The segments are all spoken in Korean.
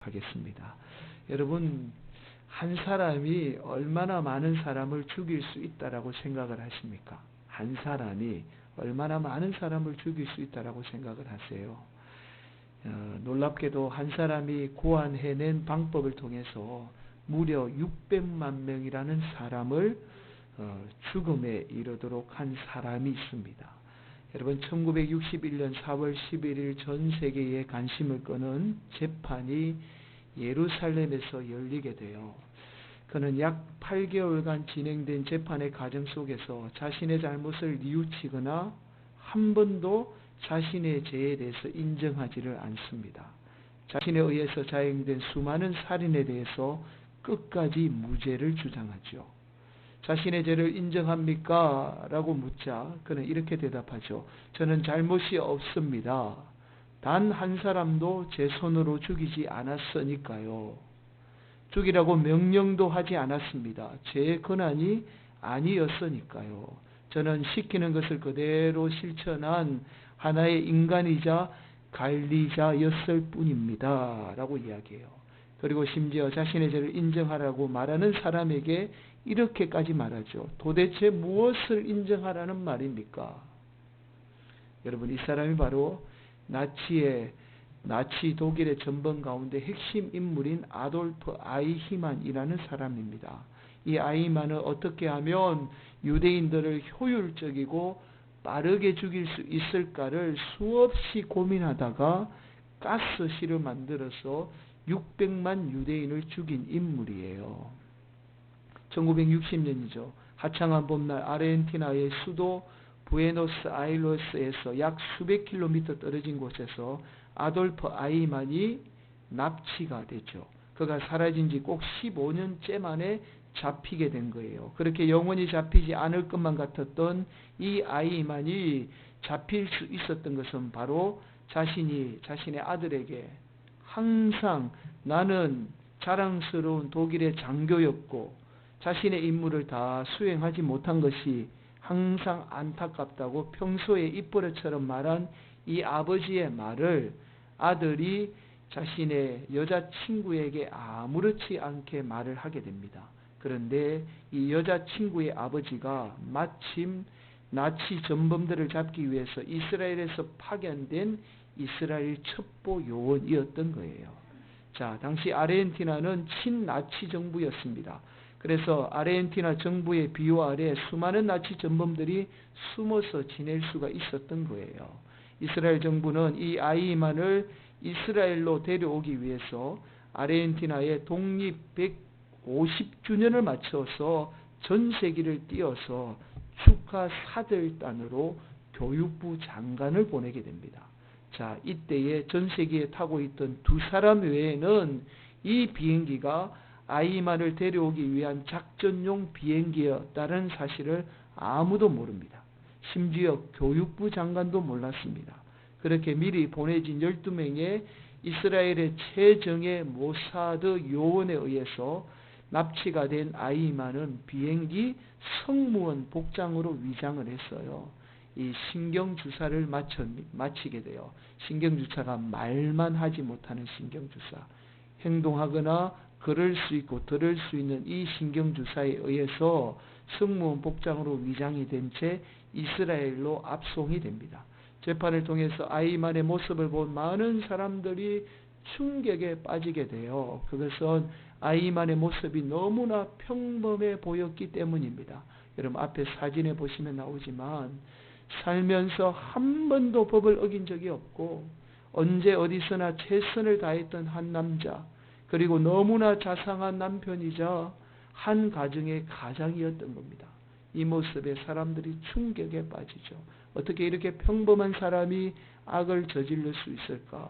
하겠습니다. 여러분, 한 사람이 얼마나 많은 사람을 죽일 수 있다라고 생각을 하십니까? 한 사람이 얼마나 많은 사람을 죽일 수 있다라고 생각을 하세요? 놀랍게도 한 사람이 고안해낸 방법을 통해서 무려 600만 명이라는 사람을 죽음에 이르도록 한 사람이 있습니다. 여러분, 1961년 4월 11일 전 세계에 관심을 끄는 재판이 예루살렘에서 열리게 돼요. 그는 약 8개월간 진행된 재판의 과정 속에서 자신의 잘못을 뉘우치거나 한 번도 자신의 죄에 대해서 인정하지를 않습니다. 자신에 의해서 자행된 수많은 살인에 대해서 끝까지 무죄를 주장하죠. 자신의 죄를 인정합니까? 라고 묻자 그는 이렇게 대답하죠. 저는 잘못이 없습니다. 단 한 사람도 제 손으로 죽이지 않았으니까요. 죽이라고 명령도 하지 않았습니다. 제 권한이 아니었으니까요. 저는 시키는 것을 그대로 실천한 하나의 인간이자 관리자였을 뿐입니다. 라고 이야기해요. 그리고 심지어 자신의 죄를 인정하라고 말하는 사람에게 이렇게까지 말하죠. 도대체 무엇을 인정하라는 말입니까? 여러분, 이 사람이 바로 나치 독일의 전범 가운데 핵심 인물인 아돌프 아이히만이라는 사람입니다. 이 아이히만은 어떻게 하면 유대인들을 효율적이고 빠르게 죽일 수 있을까를 수없이 고민하다가 가스실을 만들어서 600만 유대인을 죽인 인물이에요. 1960년이죠. 화창한 봄날 아르헨티나의 수도 부에노스아이레스에서 약 수백 킬로미터 떨어진 곳에서 아돌프 아이히만이 납치가 되죠. 그가 사라진 지 꼭 15년째 만에 잡히게 된 거예요. 그렇게 영원히 잡히지 않을 것만 같았던 이 아이히만이 잡힐 수 있었던 것은 바로 자신의 아들에게 항상 나는 자랑스러운 독일의 장교였고 자신의 임무를 다 수행하지 못한 것이 항상 안타깝다고 평소에 입버릇처럼 말한 이 아버지의 말을 아들이 자신의 여자친구에게 아무렇지 않게 말을 하게 됩니다. 그런데 이 여자친구의 아버지가 마침 나치 전범들을 잡기 위해서 이스라엘에서 파견된 이스라엘 첩보 요원이었던 거예요. 자, 당시 아르헨티나는 친나치 정부였습니다. 그래서 아르헨티나 정부의 비호 아래 수많은 나치 전범들이 숨어서 지낼 수가 있었던 거예요. 이스라엘 정부는 이 아이히만을 이스라엘로 데려오기 위해서 아르헨티나의 독립 150주년을 맞춰서 전 세계를 띄워서 축하 사절단으로 교육부 장관을 보내게 됩니다. 자, 이때에 전 세계에 타고 있던 두 사람 외에는 이 비행기가 아이히만을 데려오기 위한 작전용 비행기였다는 사실을 아무도 모릅니다. 심지어 교육부 장관도 몰랐습니다. 그렇게 미리 보내진 12명의 이스라엘의 최정예 모사드 요원에 의해서 납치가 된 아이히만은 비행기 승무원 복장으로 위장을 했어요. 이 신경주사를 마치게 돼요. 신경주사가 말만 하지 못하는 신경주사. 행동하거나 걸을 수 있고 들을 수 있는 이 신경주사에 의해서 승무원 복장으로 위장이 된 채 이스라엘로 압송이 됩니다. 재판을 통해서 아이히만의 모습을 본 많은 사람들이 충격에 빠지게 돼요. 그것은 아이히만의 모습이 너무나 평범해 보였기 때문입니다. 여러분, 앞에 사진에 보시면 나오지만 살면서 한 번도 법을 어긴 적이 없고 언제 어디서나 최선을 다했던 한 남자, 그리고 너무나 자상한 남편이자 한 가정의 가장이었던 겁니다. 이 모습에 사람들이 충격에 빠지죠. 어떻게 이렇게 평범한 사람이 악을 저지를 수 있을까?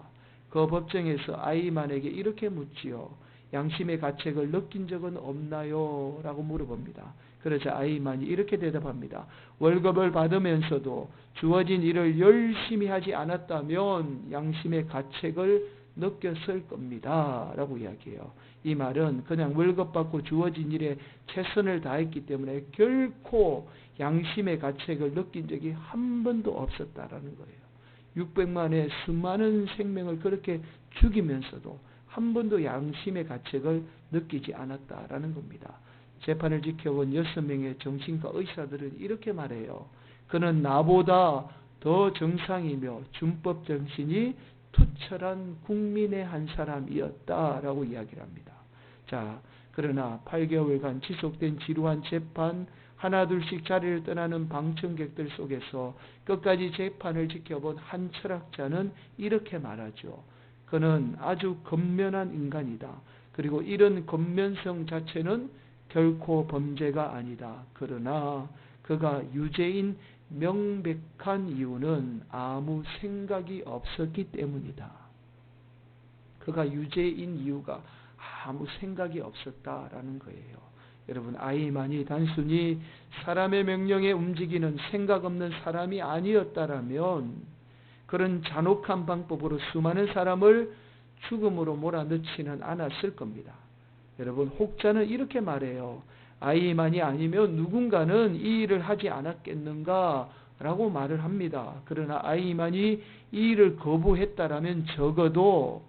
그 법정에서 아이히만에게 이렇게 묻지요. 양심의 가책을 느낀 적은 없나요? 라고 물어봅니다. 그러자 아이히만이 이렇게 대답합니다. 월급을 받으면서도 주어진 일을 열심히 하지 않았다면 양심의 가책을 느꼈을 겁니다. 라고 이야기해요. 이 말은 그냥 월급 받고 주어진 일에 최선을 다했기 때문에 결코 양심의 가책을 느낀 적이 한 번도 없었다라는 거예요. 600만의 수많은 생명을 그렇게 죽이면서도 한 번도 양심의 가책을 느끼지 않았다라는 겁니다. 재판을 지켜본 6명의 정신과 의사들은 이렇게 말해요. 그는 나보다 더 정상이며 준법 정신이 투철한 국민의 한 사람이었다라고 이야기를 합니다. 자, 그러나 8개월간 지속된 지루한 재판, 하나둘씩 자리를 떠나는 방청객들 속에서 끝까지 재판을 지켜본 한 철학자는 이렇게 말하죠. 그는 아주 건면한 인간이다. 그리고 이런 건면성 자체는 결코 범죄가 아니다. 그러나 그가 유죄인 명백한 이유는 아무 생각이 없었기 때문이다. 그가 유죄인 이유가 아무 생각이 없었다라는 거예요. 여러분, 아이만이 단순히 사람의 명령에 움직이는 생각 없는 사람이 아니었다라면 그런 잔혹한 방법으로 수많은 사람을 죽음으로 몰아넣지는 않았을 겁니다. 여러분, 혹자는 이렇게 말해요. 아이만이 아니면 누군가는 이 일을 하지 않았겠는가 라고 말을 합니다. 그러나 아이만이 이 일을 거부했다라면 적어도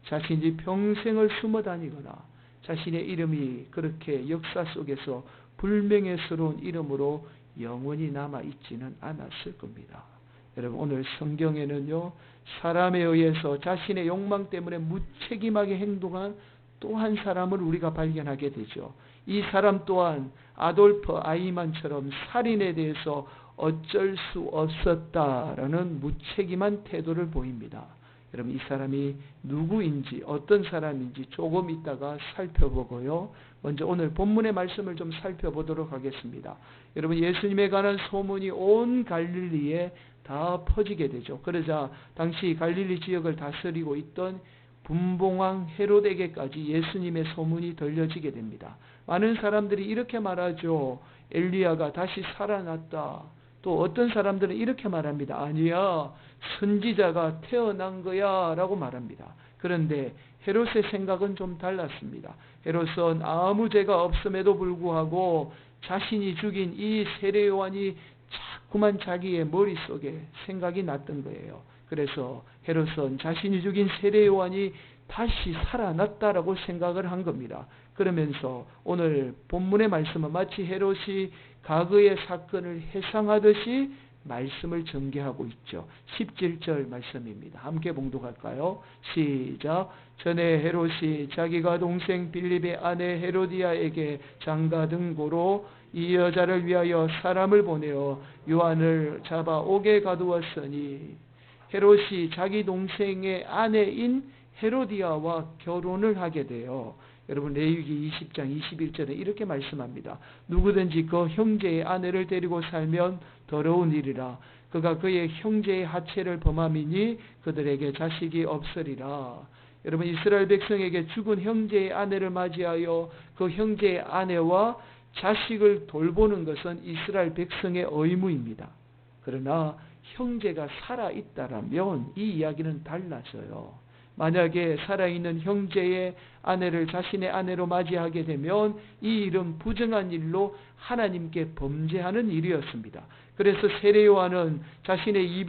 자신이 평생을 숨어 다니거나 자신의 이름이 그렇게 역사 속에서 불명예스러운 이름으로 영원히 남아있지는 않았을 겁니다. 여러분, 오늘 성경에는요, 사람에 의해서 자신의 욕망 때문에 무책임하게 행동한 또 한 사람을 우리가 발견하게 되죠. 이 사람 또한 아돌프 아이만처럼 살인에 대해서 어쩔 수 없었다라는 무책임한 태도를 보입니다. 여러분, 이 사람이 누구인지 어떤 사람인지 조금 있다가 살펴보고요. 먼저 오늘 본문의 말씀을 좀 살펴보도록 하겠습니다. 여러분, 예수님에 관한 소문이 온 갈릴리에 다 퍼지게 되죠. 그러자 당시 갈릴리 지역을 다스리고 있던 분봉왕 헤롯에게까지 예수님의 소문이 들려지게 됩니다. 많은 사람들이 이렇게 말하죠. 엘리야가 다시 살아났다. 또 어떤 사람들은 이렇게 말합니다. 아니야, 선지자가 태어난 거야 라고 말합니다. 그런데 헤롯의 생각은 좀 달랐습니다. 헤롯은 아무 죄가 없음에도 불구하고 자신이 죽인 이 세례 요한이 자꾸만 자기의 머릿속에 생각이 났던 거예요. 그래서 헤롯은 자신이 죽인 세례 요한이 다시 살아났다라고 생각을 한 겁니다. 그러면서 오늘 본문의 말씀은 마치 헤롯이 과거의 사건을 회상하듯이 말씀을 전개하고 있죠. 17절 말씀입니다. 함께 봉독할까요? 시작. 전에 헤롯이 자기가 동생 빌립의 아내 헤로디아에게 장가든 고로 이 여자를 위하여 사람을 보내어 요한을 잡아 옥에 가두었으니, 헤롯이 자기 동생의 아내인 헤로디아와 결혼을 하게 돼요. 여러분, 레위기 20장 21절에 이렇게 말씀합니다. 누구든지 그 형제의 아내를 데리고 살면 더러운 일이라. 그가 그의 형제의 하체를 범함이니 그들에게 자식이 없으리라. 여러분, 이스라엘 백성에게 죽은 형제의 아내를 맞이하여 그 형제의 아내와 자식을 돌보는 것은 이스라엘 백성의 의무입니다. 그러나 형제가 살아있다라면 이 이야기는 달라져요. 만약에 살아있는 형제의 아내를 자신의 아내로 맞이하게 되면 이 일은 부정한 일로 하나님께 범죄하는 일이었습니다. 그래서 세례 요한은 자신의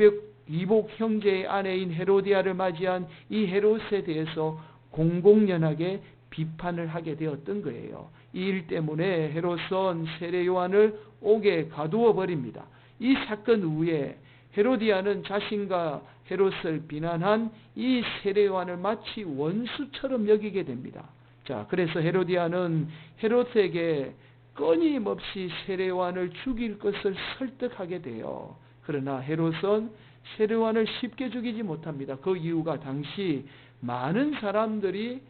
이복 형제의 아내인 헤로디아를 맞이한 이 헤롯에 대해서 공공연하게 비판을 하게 되었던 거예요. 이 일 때문에 헤롯은 세례 요한을 옥에 가두어 버립니다. 이 사건 후에 헤로디아는 자신과 헤롯을 비난한 이 세례 요한을 마치 원수처럼 여기게 됩니다. 자, 그래서 헤로디아는 헤롯에게 끊임없이 세례 요한을 죽일 것을 설득하게 돼요. 그러나 헤롯은 세례 요한을 쉽게 죽이지 못합니다. 그 이유가 당시 많은 사람들이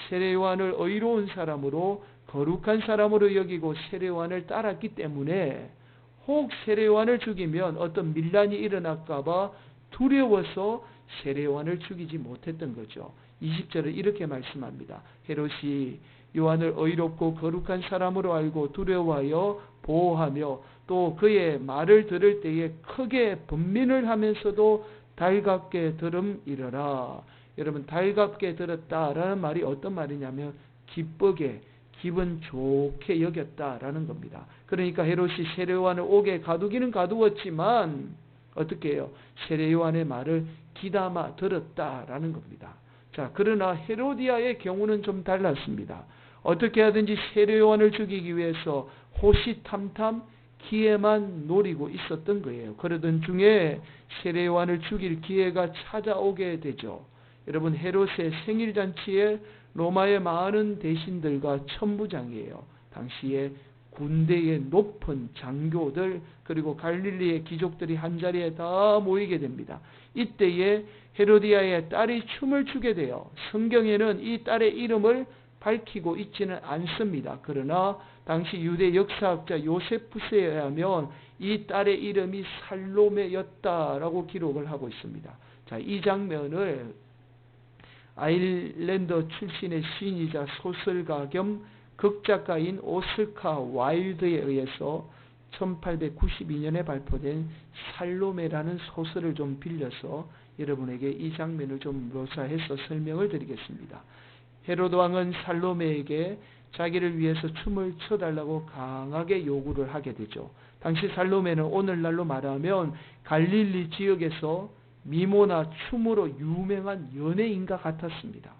세례 요한을 의로운 사람으로 거룩한 사람으로 여기고 세례 요한을 따랐기 때문에 혹 세례 요한을 죽이면 어떤 밀란이 일어날까 봐 두려워서 세례 요한을 죽이지 못했던 거죠. 20절을 이렇게 말씀합니다. 헤롯이 요한을 의롭고 거룩한 사람으로 알고 두려워하여 보호하며 또 그의 말을 들을 때에 크게 번민을 하면서도 달갑게 들음이러라. 여러분, 달갑게 들었다라는 말이 어떤 말이냐면 기쁘게, 기분 좋게 여겼다라는 겁니다. 그러니까 헤롯이 세례 요한을 옥에 가두기는 가두었지만 어떻게 해요? 세례 요한의 말을 귀담아 들었다라는 겁니다. 자, 그러나 헤로디아의 경우는 좀 달랐습니다. 어떻게 하든지 세례 요한을 죽이기 위해서 호시탐탐 기회만 노리고 있었던 거예요. 그러던 중에 세례 요한을 죽일 기회가 찾아오게 되죠. 여러분, 헤롯의 생일잔치에 로마의 많은 대신들과 천부장이에요. 당시에 군대의 높은 장교들 그리고 갈릴리의 귀족들이 한자리에 다 모이게 됩니다. 이때에 헤로디아의 딸이 춤을 추게 돼요. 성경에는 이 딸의 이름을 밝히고 있지는 않습니다. 그러나 당시 유대 역사학자 요세푸스에 의하면 이 딸의 이름이 살로메였다라고 기록을 하고 있습니다. 자, 이 장면을 아일랜드 출신의 시인이자 소설가 겸 극작가인 오스카 와일드에 의해서 1892년에 발표된 살로메라는 소설을 좀 빌려서 여러분에게 이 장면을 좀 묘사해서 설명을 드리겠습니다. 헤로드 왕은 살로메에게 자기를 위해서 춤을 춰달라고 강하게 요구를 하게 되죠. 당시 살로메는 오늘날로 말하면 갈릴리 지역에서 미모나 춤으로 유명한 연예인과 같았습니다.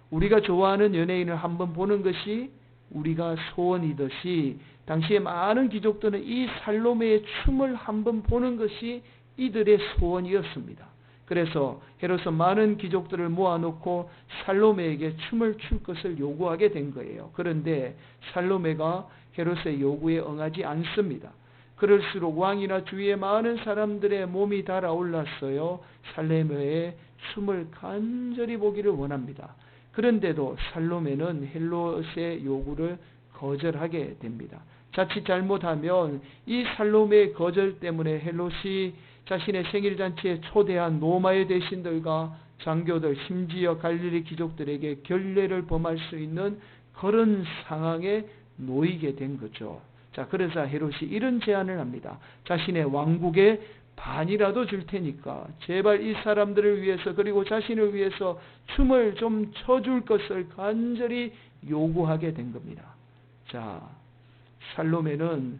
우리가 좋아하는 연예인을 한번 보는 것이 우리가 소원이듯이 당시에 많은 귀족들은 이 살로메의 춤을 한번 보는 것이 이들의 소원이었습니다. 그래서 헤롯은 많은 귀족들을 모아놓고 살로메에게 춤을 출 것을 요구하게 된 거예요. 그런데 살로메가 헤롯의 요구에 응하지 않습니다. 그럴수록 왕이나 주위의 많은 사람들의 몸이 달아올랐어요. 살로메의 춤을 간절히 보기를 원합니다. 그런데도 살로메는 헤롯의 요구를 거절하게 됩니다. 자칫 잘못하면 이 살로메의 거절 때문에 헤롯이 자신의 생일잔치에 초대한 로마의 대신들과 장교들, 심지어 갈릴리 귀족들에게 결례를 범할 수 있는 그런 상황에 놓이게 된 거죠. 자, 그래서 헤롯이 이런 제안을 합니다. 자신의 왕국의 반이라도 줄 테니까 제발 이 사람들을 위해서 그리고 자신을 위해서 춤을 좀 춰줄 것을 간절히 요구하게 된 겁니다. 자, 살로메는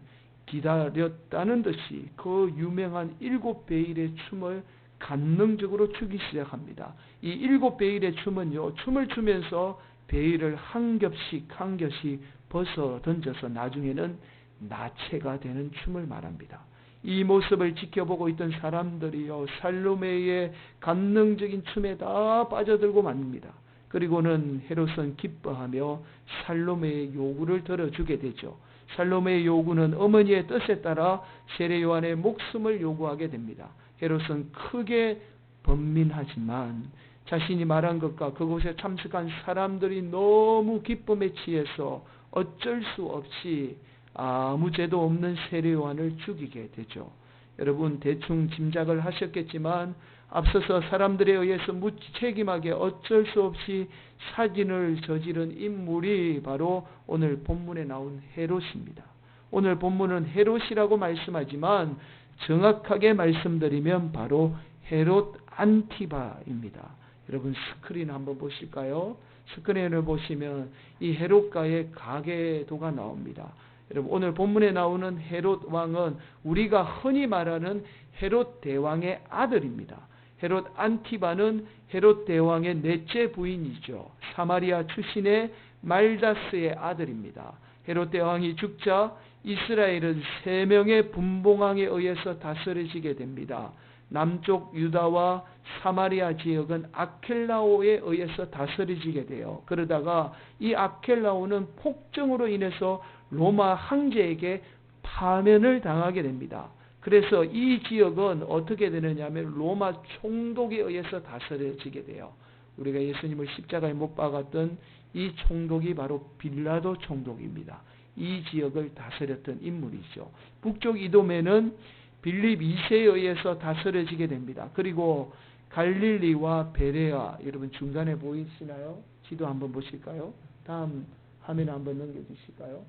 기다렸다는 듯이 그 유명한 7베일의 춤을 간능적으로 추기 시작합니다. 이 7베일의 춤은요, 춤을 추면서 베일을 한 겹씩 한 겹씩 벗어 던져서 나중에는 나체가 되는 춤을 말합니다. 이 모습을 지켜보고 있던 사람들이요, 살로메의 간능적인 춤에 다 빠져들고 맙니다. 그리고는 헤롯은 기뻐하며 살로메의 요구를 들어주게 되죠. 살로메의 요구는 어머니의 뜻에 따라 세례 요한의 목숨을 요구하게 됩니다. 헤롯은 크게 번민하지만 자신이 말한 것과 그곳에 참석한 사람들이 너무 기쁨에 취해서 어쩔 수 없이 아무 죄도 없는 세례 요한을 죽이게 되죠. 여러분, 대충 짐작을 하셨겠지만 앞서서 사람들에 의해서 무책임하게 어쩔 수 없이 살인을 저지른 인물이 바로 오늘 본문에 나온 헤롯입니다. 오늘 본문은 헤롯이라고 말씀하지만 정확하게 말씀드리면 바로 헤롯 안티바입니다. 여러분, 스크린 한번 보실까요? 스크린을 보시면 이 헤롯과의 가계도가 나옵니다. 여러분, 오늘 본문에 나오는 헤롯 왕은 우리가 흔히 말하는 헤롯 대왕의 아들입니다. 헤롯 안티바는 헤롯 대왕의 넷째 부인이죠. 사마리아 출신의 말다스의 아들입니다. 헤롯 대왕이 죽자 이스라엘은 3명의 분봉왕에 의해서 다스려지게 됩니다. 남쪽 유다와 사마리아 지역은 아켈라오에 의해서 다스려지게 돼요. 그러다가 이 아켈라오는 폭정으로 인해서 로마 황제에게 파면을 당하게 됩니다. 그래서 이 지역은 어떻게 되느냐 하면 로마 총독에 의해서 다스려지게 돼요. 우리가 예수님을 십자가에 못 박았던 이 총독이 바로 빌라도 총독입니다. 이 지역을 다스렸던 인물이죠. 북쪽 이돔에는 빌립 2세에 의해서 다스려지게 됩니다. 그리고 갈릴리와 베레아, 여러분 중간에 보이시나요? 지도 한번 보실까요? 다음 화면 한번 넘겨주실까요?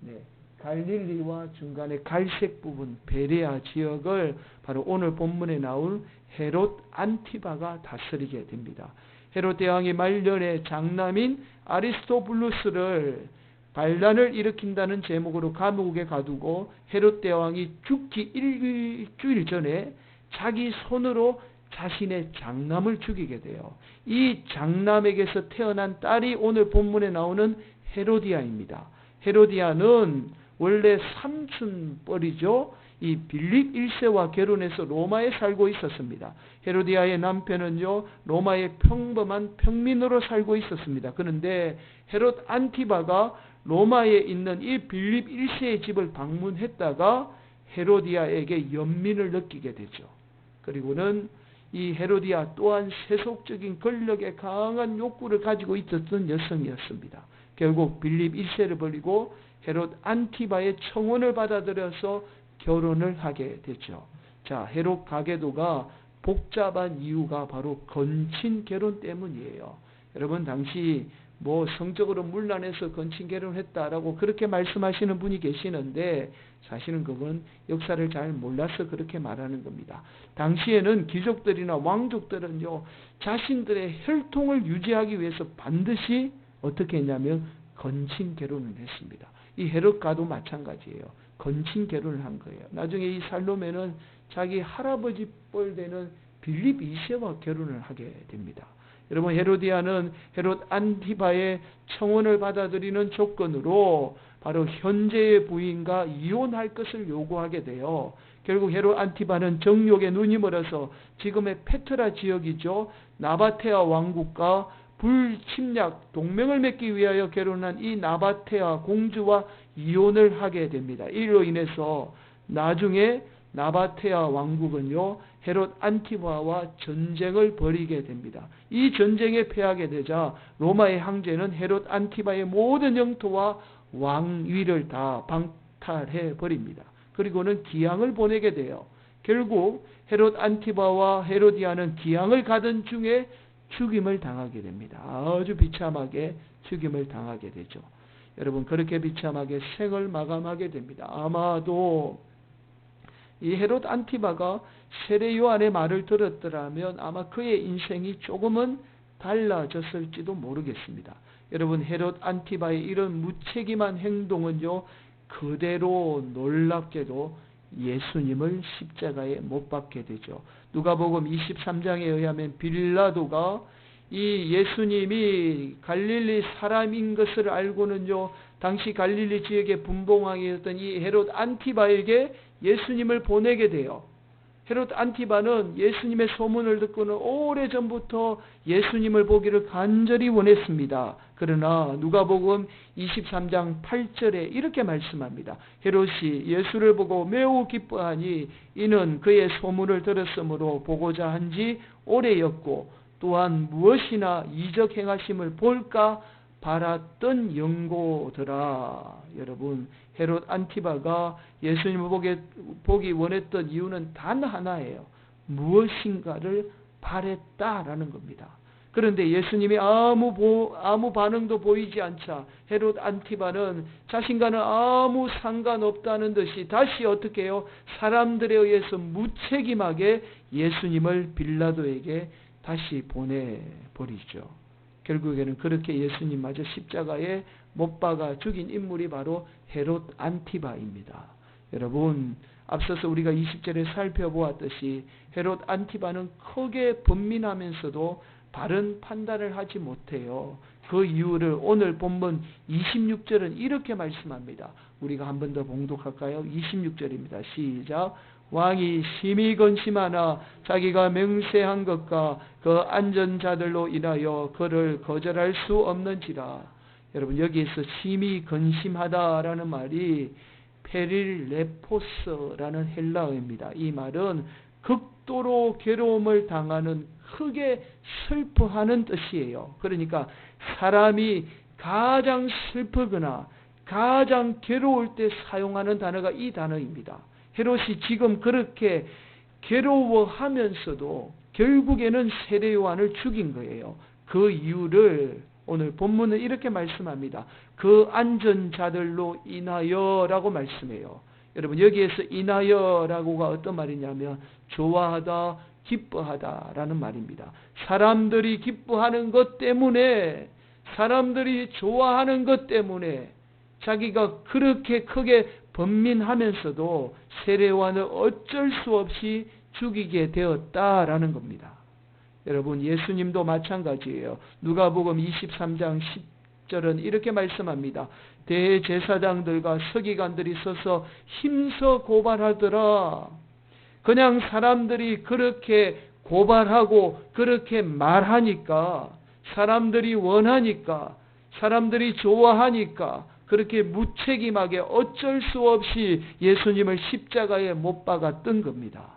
네. 갈릴리와 중간에 갈색 부분 베레아 지역을 바로 오늘 본문에 나올 헤롯 안티바가 다스리게 됩니다. 헤롯 대왕이 말년에 장남인 아리스토블루스를 반란을 일으킨다는 제목으로 감옥에 가두고 헤롯 대왕이 죽기 일주일 전에 자기 손으로 자신의 장남을 죽이게 돼요. 이 장남에게서 태어난 딸이 오늘 본문에 나오는 헤로디아입니다. 헤로디아는 원래 삼촌뻘이죠. 이 빌립 1세와 결혼해서 로마에 살고 있었습니다. 헤로디아의 남편은요, 로마의 평범한 평민으로 살고 있었습니다. 그런데 헤롯 안티바가 로마에 있는 이 빌립 1세의 집을 방문했다가 헤로디아에게 연민을 느끼게 되죠. 그리고는 이 헤로디아 또한 세속적인 권력에 강한 욕구를 가지고 있었던 여성이었습니다. 결국 빌립 1세를 버리고 헤롯 안티바의 청혼을 받아들여서 결혼을 하게 되죠. 자, 헤롯 가계도가 복잡한 이유가 바로 건친 결혼 때문이에요. 여러분, 당시 성적으로 문란해서 건친 결혼했다라고 그렇게 말씀하시는 분이 계시는데 사실은 그건 역사를 잘 몰라서 그렇게 말하는 겁니다. 당시에는 귀족들이나 왕족들은요, 자신들의 혈통을 유지하기 위해서 반드시 어떻게 했냐면 건친 결혼을 했습니다. 이 헤롯과도 마찬가지예요. 건친 결혼을 한 거예요. 나중에 이 살로메는 자기 할아버지 뻘 되는 빌립 2세와 결혼을 하게 됩니다. 여러분, 헤로디아는 헤롯 안티바의 청혼을 받아들이는 조건으로 바로 현재의 부인과 이혼할 것을 요구하게 돼요. 결국 헤롯 안티바는 정욕에 눈이 멀어서 지금의 페트라 지역이죠. 나바테아 왕국과 불침략 동맹을 맺기 위하여 결혼한 이 나바테아 공주와 이혼을 하게 됩니다. 이로 인해서 나중에 나바테아 왕국은요, 헤롯 안티바와 전쟁을 벌이게 됩니다. 이 전쟁에 패하게 되자 로마의 황제는 헤롯 안티바의 모든 영토와 왕위를 다 방탈해 버립니다. 그리고는 기양을 보내게 돼요. 결국 헤롯 안티바와 헤로디아는 기양을 가던 중에 죽임을 당하게 됩니다. 아주 비참하게 죽임을 당하게 되죠. 여러분, 그렇게 비참하게 생을 마감하게 됩니다. 아마도 이 헤롯 안티바가 세례 요한의 말을 들었더라면 아마 그의 인생이 조금은 달라졌을지도 모르겠습니다. 여러분, 헤롯 안티바의 이런 무책임한 행동은요, 그대로 놀랍게도 예수님을 십자가에 못 박게 되죠. 누가복음 23장에 의하면 빌라도가 이 예수님이 갈릴리 사람인 것을 알고는요, 당시 갈릴리 지역의 분봉왕이었던 이 헤롯 안티바에게 예수님을 보내게 돼요. 헤롯 안티바는 예수님의 소문을 듣고는 오래전부터 예수님을 보기를 간절히 원했습니다. 그러나 누가복음 23장 8절에 이렇게 말씀합니다. 헤롯이 예수를 보고 매우 기뻐하니 이는 그의 소문을 들었으므로 보고자 한 지 오래였고 또한 무엇이나 이적 행하심을 볼까 바랐던 영고더라. 여러분, 헤롯 안티바가 예수님을 보기 원했던 이유는 단 하나예요. 무엇인가를 바랬다라는 겁니다. 그런데 예수님이 아무 반응도 보이지 않자 헤롯 안티바는 자신과는 아무 상관없다는 듯이 다시 어떻게 해요? 사람들에 의해서 무책임하게 예수님을 빌라도에게 다시 보내버리죠. 결국에는 그렇게 예수님마저 십자가에 못 박아 죽인 인물이 바로 헤롯 안티바입니다. 여러분, 앞서서 우리가 20절에 살펴보았듯이 헤롯 안티바는 크게 번민하면서도 바른 판단을 하지 못해요. 그 이유를 오늘 본문 26절은 이렇게 말씀합니다. 우리가 한 번 더 봉독할까요? 26절입니다. 시작. 왕이 심히 근심하나 자기가 맹세한 것과 그 안전자들로 인하여 그를 거절할 수 없는지라. 여러분, 여기에서 심히 근심하다라는 말이 페릴레포스라는 헬라어입니다. 이 말은 극도로 괴로움을 당하는, 크게 슬퍼하는 뜻이에요. 그러니까 사람이 가장 슬프거나 가장 괴로울 때 사용하는 단어가 이 단어입니다. 헤롯이 지금 그렇게 괴로워하면서도 결국에는 세례 요한을 죽인 거예요. 그 이유를 오늘 본문은 이렇게 말씀합니다. 그 안전자들로 인하여라고 말씀해요. 여러분, 여기에서 인하여라고가 어떤 말이냐면 좋아하다, 기뻐하다라는 말입니다. 사람들이 기뻐하는 것 때문에, 사람들이 좋아하는 것 때문에 자기가 그렇게 크게 번민하면서도 세례 요한을 어쩔 수 없이 죽이게 되었다라는 겁니다. 여러분, 예수님도 마찬가지예요. 누가복음 23장 10절은 이렇게 말씀합니다. 대제사장들과 서기관들이 서서 힘써 고발하더라. 그냥 사람들이 그렇게 고발하고 그렇게 말하니까, 사람들이 원하니까, 사람들이 좋아하니까 그렇게 무책임하게 어쩔 수 없이 예수님을 십자가에 못 박았던 겁니다.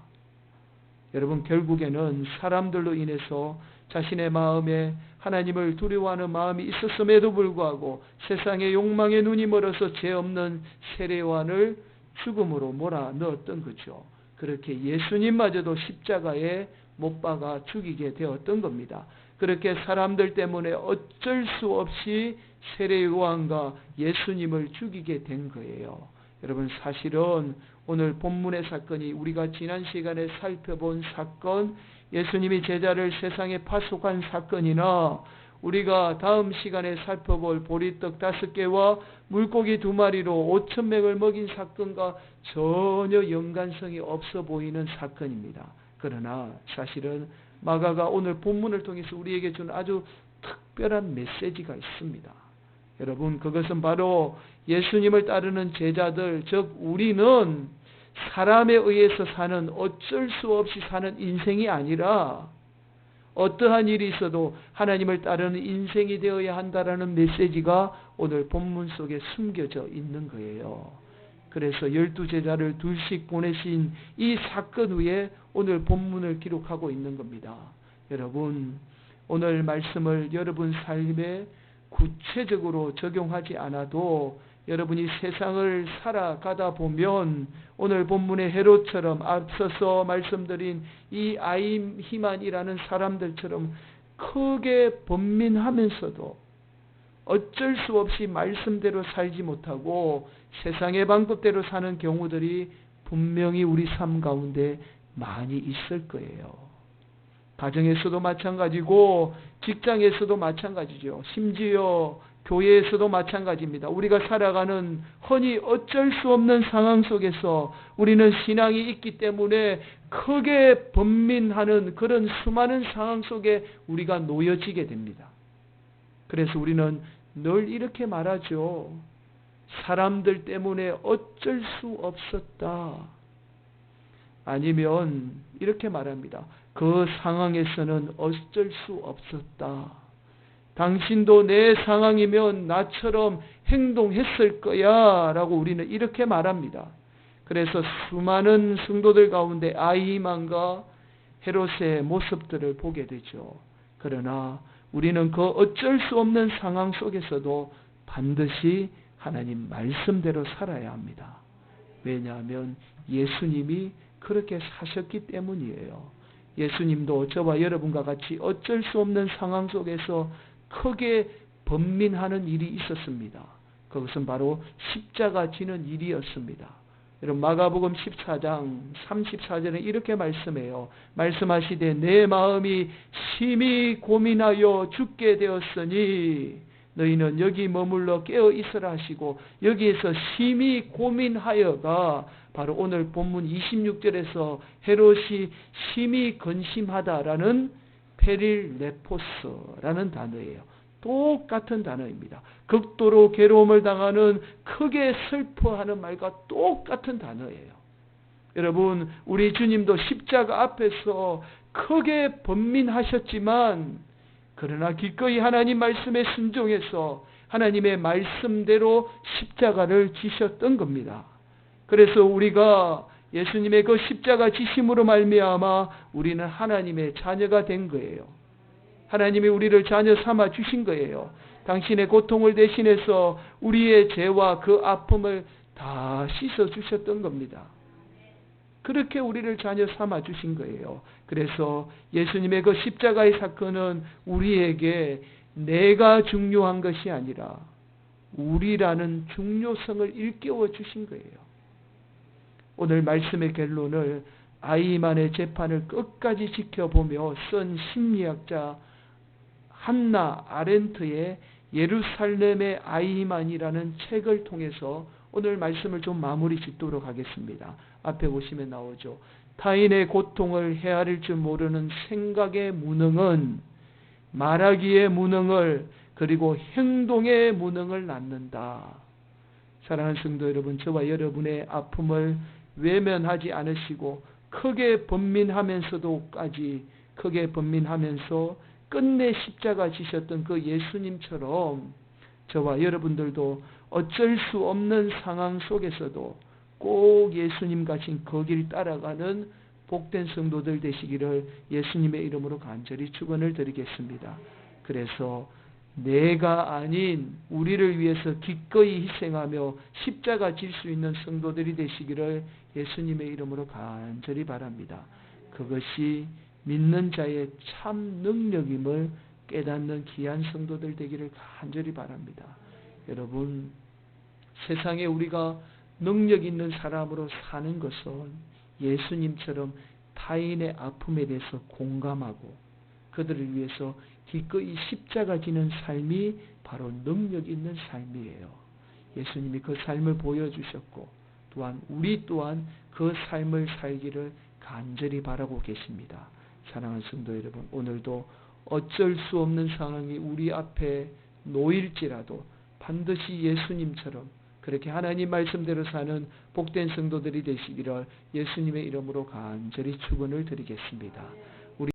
여러분, 결국에는 사람들로 인해서 자신의 마음에 하나님을 두려워하는 마음이 있었음에도 불구하고 세상의 욕망에 눈이 멀어서 죄 없는 세례요한을 죽음으로 몰아넣었던 거죠. 그렇게 예수님마저도 십자가에 못 박아 죽이게 되었던 겁니다. 그렇게 사람들 때문에 어쩔 수 없이 세례요한과 예수님을 죽이게 된 거예요. 여러분, 사실은 오늘 본문의 사건이 우리가 지난 시간에 살펴본 사건, 예수님이 제자를 세상에 파송한 사건이나 우리가 다음 시간에 살펴볼 보리떡 5개와 물고기 2마리로 5,000명을 먹인 사건과 전혀 연관성이 없어 보이는 사건입니다. 그러나 사실은 마가가 오늘 본문을 통해서 우리에게 준 아주 특별한 메시지가 있습니다. 여러분, 그것은 바로 예수님을 따르는 제자들, 즉 우리는 사람에 의해서 사는, 어쩔 수 없이 사는 인생이 아니라 어떠한 일이 있어도 하나님을 따르는 인생이 되어야 한다라는 메시지가 오늘 본문 속에 숨겨져 있는 거예요. 그래서 12제자를 둘씩 보내신 이 사건 후에 오늘 본문을 기록하고 있는 겁니다. 여러분, 오늘 말씀을 여러분 삶에 구체적으로 적용하지 않아도 여러분이 세상을 살아가다 보면 오늘 본문의 헤롯처럼 앞서서 말씀드린 이 아이히만이라는 사람들처럼 크게 번민하면서도 어쩔 수 없이 말씀대로 살지 못하고 세상의 방법대로 사는 경우들이 분명히 우리 삶 가운데 많이 있을 거예요. 가정에서도 마찬가지고 직장에서도 마찬가지죠. 심지어 교회에서도 마찬가지입니다. 우리가 살아가는 흔히 어쩔 수 없는 상황 속에서 우리는 신앙이 있기 때문에 크게 번민하는 그런 수많은 상황 속에 우리가 놓여지게 됩니다. 그래서 우리는 늘 이렇게 말하죠. 사람들 때문에 어쩔 수 없었다. 아니면 이렇게 말합니다. 그 상황에서는 어쩔 수 없었다. 당신도 내 상황이면 나처럼 행동했을 거야 라고 우리는 이렇게 말합니다. 그래서 수많은 성도들 가운데 아이히만과 헤롯의 모습들을 보게 되죠. 그러나 우리는 그 어쩔 수 없는 상황 속에서도 반드시 하나님 말씀대로 살아야 합니다. 왜냐하면 예수님이 그렇게 사셨기 때문이에요. 예수님도 저와 여러분과 같이 어쩔 수 없는 상황 속에서 크게 번민하는 일이 있었습니다. 그것은 바로 십자가 지는 일이었습니다. 여러분, 마가복음 14장 34절에 이렇게 말씀해요. 말씀하시되 내 마음이 심히 고민하여 죽게 되었으니 너희는 여기 머물러 깨어 있으라 하시고, 여기에서 심히 고민하여가 바로 오늘 본문 26절에서 헤롯이 심히 근심하다라는 페릴레포스라는 단어예요. 똑같은 단어입니다. 극도로 괴로움을 당하는, 크게 슬퍼하는 말과 똑같은 단어예요. 여러분, 우리 주님도 십자가 앞에서 크게 번민하셨지만 그러나 기꺼이 하나님 말씀에 순종해서 하나님의 말씀대로 십자가를 지셨던 겁니다. 그래서 우리가 예수님의 그 십자가 지심으로 말미암아 우리는 하나님의 자녀가 된 거예요. 하나님이 우리를 자녀 삼아 주신 거예요. 당신의 고통을 대신해서 우리의 죄와 그 아픔을 다 씻어 주셨던 겁니다. 그렇게 우리를 자녀 삼아 주신 거예요. 그래서 예수님의 그 십자가의 사건은 우리에게 내가 중요한 것이 아니라 우리라는 중요성을 일깨워 주신 거예요. 오늘 말씀의 결론을 아이히만의 재판을 끝까지 지켜보며 쓴 심리학자 한나 아렌트의 예루살렘의 아이히만이라는 책을 통해서 오늘 말씀을 좀 마무리 짓도록 하겠습니다. 앞에 보시면 나오죠. 타인의 고통을 헤아릴 줄 모르는 생각의 무능은 말하기의 무능을 그리고 행동의 무능을 낳는다. 사랑하는 성도 여러분, 저와 여러분의 아픔을 외면하지 않으시고 크게 번민하면서 끝내 십자가 지셨던 그 예수님처럼 저와 여러분들도 어쩔 수 없는 상황 속에서도 꼭 예수님 가신 그 길 따라가는 복된 성도들 되시기를 예수님의 이름으로 간절히 축원을 드리겠습니다. 그래서 내가 아닌 우리를 위해서 기꺼이 희생하며 십자가 질 수 있는 성도들이 되시기를 예수님의 이름으로 간절히 바랍니다. 그것이 믿는 자의 참 능력임을 깨닫는 귀한 성도들 되기를 간절히 바랍니다. 여러분, 세상에 우리가 능력 있는 사람으로 사는 것은 예수님처럼 타인의 아픔에 대해서 공감하고 그들을 위해서 기꺼이 십자가 지는 삶이 바로 능력 있는 삶이에요. 예수님이 그 삶을 보여주셨고 또한 우리 또한 그 삶을 살기를 간절히 바라고 계십니다. 사랑하는 성도 여러분, 오늘도 어쩔 수 없는 상황이 우리 앞에 놓일지라도 반드시 예수님처럼 그렇게 하나님 말씀대로 사는 복된 성도들이 되시기를 예수님의 이름으로 간절히 축원을 드리겠습니다.